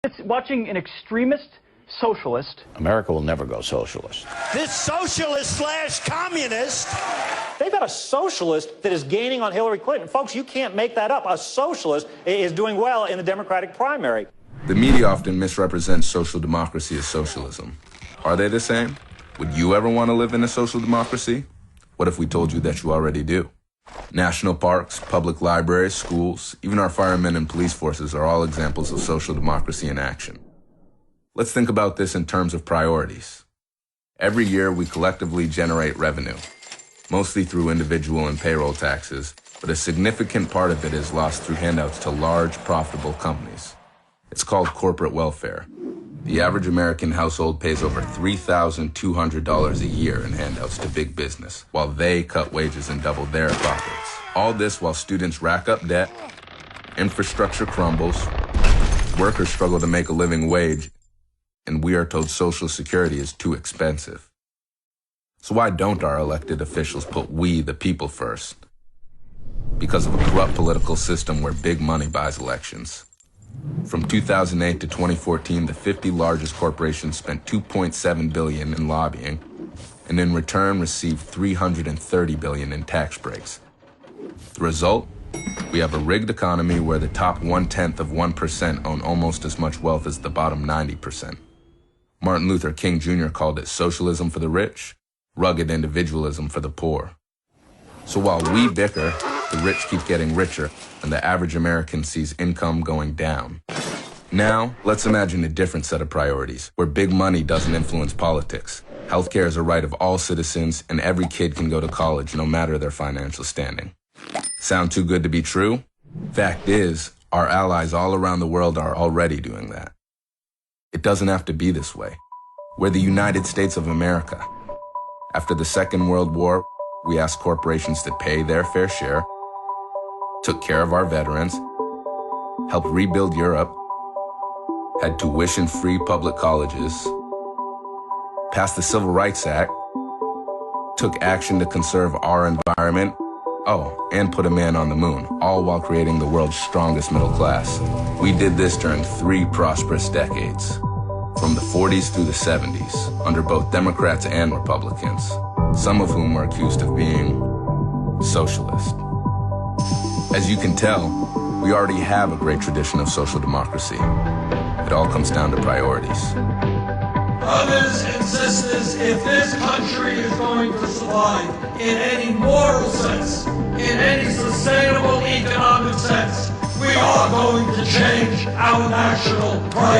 It's watching an extremist socialist. America will never go socialist. This socialist/communist. They've got a socialist that is gaining on Hillary Clinton. Folks, you can't make that up. A socialist is doing well in the Democratic primary. The media often misrepresents social democracy as socialism. Are they the same? Would you ever want to live in a social democracy? What if we told you that you already do? National parks, public libraries, schools, even our firemen and police forces are all examples of social democracy in action. Let's think about this in terms of priorities. Every year, we collectively generate revenue, mostly through individual and payroll taxes, but a significant part of it is lost through handouts to large, profitable companies. It's called corporate welfare. The average American household pays over $3,200 a year in handouts to big business, while they cut wages and double their profits. All this while students rack up debt, infrastructure crumbles, workers struggle to make a living wage, and we are told Social Security is too expensive. So why don't our elected officials put we, the people, first? Because of a corrupt political system where big money buys elections. From 2008 to 2014, the 50 largest corporations spent $2.7 billion in lobbying, and in return received $330 billion in tax breaks. The result? We have a rigged economy where the top 1/10 of 1% own almost as much wealth as the bottom 90%. Martin Luther King Jr. called it socialism for the rich, rugged individualism for the poor. So while we bicker, the rich keep getting richer, and the average American sees income going down. Now, let's imagine a different set of priorities, where big money doesn't influence politics. Healthcare is a right of all citizens, and every kid can go to college no matter their financial standing. Sound too good to be true? Fact is, our allies all around the world are already doing that. It doesn't have to be this way. We're the United States of America. After the Second World War, we asked corporations to pay their fair share, took care of our veterans, helped rebuild Europe, had tuition-free public colleges, passed the Civil Rights Act, took action to conserve our environment, and put a man on the moon, all while creating the world's strongest middle class. We did this during 3 prosperous decades, from the 40s through the 70s, under both Democrats and Republicans, some of whom were accused of being socialist. As you can tell, we already have a great tradition of social democracy. It all comes down to priorities. Brothers and sisters, if this country is going to survive in any moral sense, in any sustainable economic sense, we are going to change our national priorities.